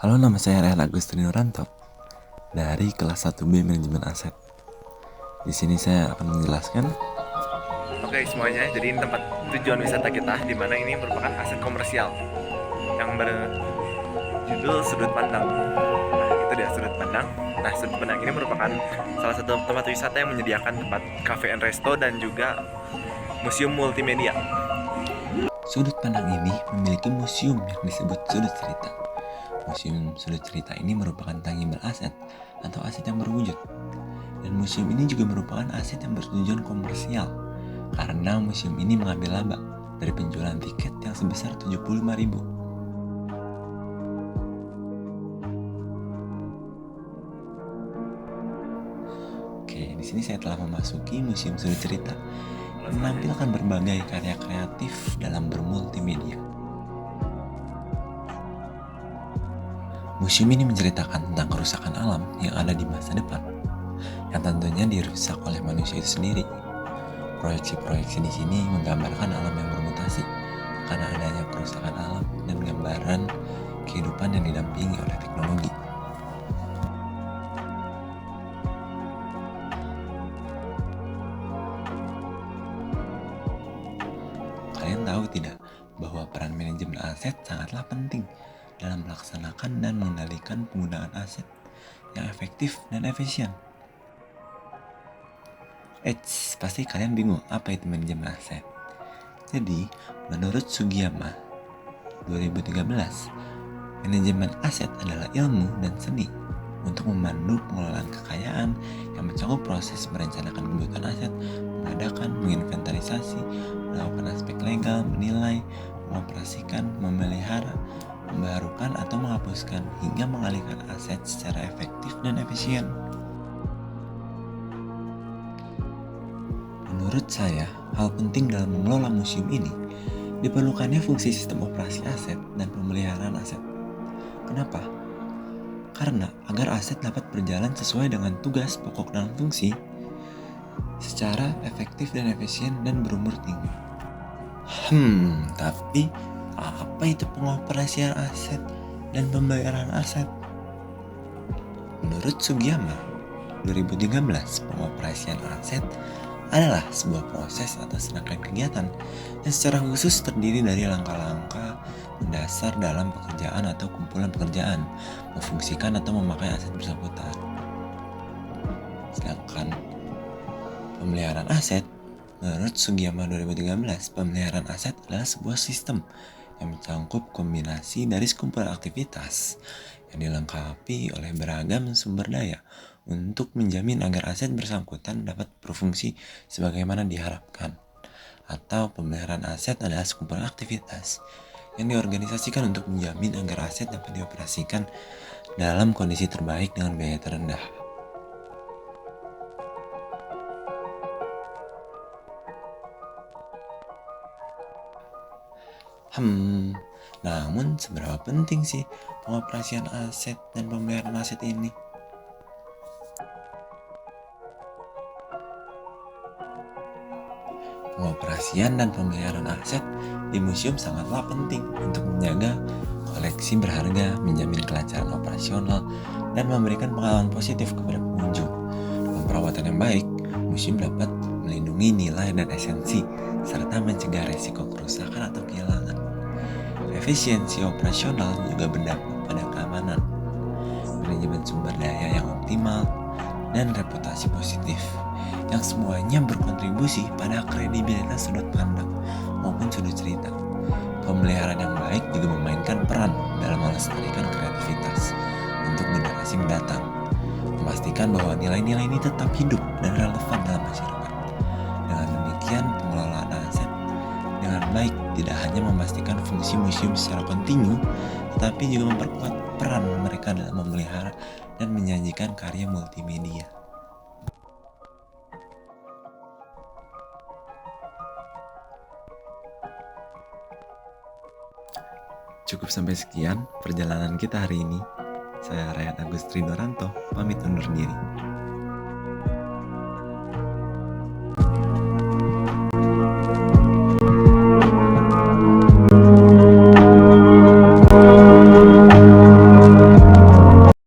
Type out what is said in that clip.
Halo, nama saya Rehan Agustin Nuranto dari kelas 1B Manajemen Aset. Di sini saya akan menjelaskan. Oke semuanya, jadi ini tempat tujuan wisata kita, di mana ini merupakan aset komersial yang berjudul Sudut Pandang. Nah, itu dia sudut pandang. Nah, sudut pandang ini merupakan salah satu tempat wisata yang menyediakan tempat cafe and resto dan juga museum multimedia. Sudut pandang ini memiliki museum yang disebut sudut cerita. Museum sudut cerita ini merupakan tangible aset atau aset yang berwujud. Dan museum ini juga merupakan aset yang bertujuan komersial karena museum ini mengambil laba dari penjualan tiket yang sebesar 75.000. Oke, di sini saya telah memasuki Museum Sudut Cerita yang menampilkan berbagai karya kreatif dalam bermultimedia. Museum ini menceritakan tentang kerusakan alam yang ada di masa depan, yang tentunya dirusak oleh manusia itu sendiri. Proyeksi-proyeksi di sini menggambarkan alam yang bermutasi karena adanya kerusakan alam dan gambaran kehidupan yang didampingi oleh teknologi. Kalian tahu tidak bahwa peran manajemen aset sangatlah penting dalam melaksanakan dan mengendalikan penggunaan aset yang efektif dan efisien. Pasti kalian bingung apa itu manajemen aset. Jadi, menurut Sugiyama 2013, manajemen aset adalah ilmu dan seni untuk memandu pengelolaan kekayaan yang mencakup proses merencanakan kebutuhan aset, mengadakan, menginventarisasi, melakukan aspek legal, menilai, mengoperasikan, memelihara, membaharukan atau menghapuskan hingga mengalihkan aset secara efektif dan efisien. Menurut saya, hal penting dalam mengelola museum ini diperlukannya fungsi sistem operasi aset dan pemeliharaan aset. Kenapa? Karena agar aset dapat berjalan sesuai dengan tugas pokok dan fungsi secara efektif dan efisien dan berumur tinggi. Tapi apa itu pengoperasian aset dan pembayaran aset? Menurut Sugiyama 2013, pengoperasian aset adalah sebuah proses atau serangkaian kegiatan yang secara khusus terdiri dari langkah-langkah mendasar dalam pekerjaan atau kumpulan pekerjaan, memfungsikan atau memakai aset bersangkutan. Sedangkan pemeliharaan aset, menurut Sugiyama 2013, pemeliharaan aset adalah sebuah sistem yang mencakup kombinasi dari sekumpulan aktivitas yang dilengkapi oleh beragam sumber daya untuk menjamin agar aset bersangkutan dapat berfungsi sebagaimana diharapkan. Atau pemeliharaan aset adalah sekumpulan aktivitas yang diorganisasikan untuk menjamin agar aset dapat dioperasikan dalam kondisi terbaik dengan biaya terendah. Namun seberapa penting sih pengoperasian aset dan pemeliharaan aset ini? Pengoperasian dan pemeliharaan aset di museum sangatlah penting untuk menjaga koleksi berharga, menjamin kelancaran operasional, dan memberikan pengalaman positif kepada pengunjung. Dengan perawatan yang baik, museum dapat melindungi nilai dan esensi, serta mencegah risiko kerusakan atau kehilangan. Efisiensi operasional juga berdampak pada keamanan, manajemen sumber daya yang optimal, dan reputasi positif, yang semuanya berkontribusi pada kredibilitas sudut pandang maupun sudut cerita. Pemeliharaan yang baik juga memainkan peran dalam melestarikan kreativitas untuk generasi mendatang, memastikan bahwa nilai-nilai ini tetap hidup dan relevan dalam masyarakat. Dengan demikian, pengelolaan aset dengan baik tidak hanya memastikan fungsi museum secara kontinu, tetapi juga memperkuat peran mereka dalam memelihara dan menyajikan karya multimedia. Cukup sampai sekian perjalanan kita hari ini. Saya Rehan Agustin Nuranto, pamit undur diri.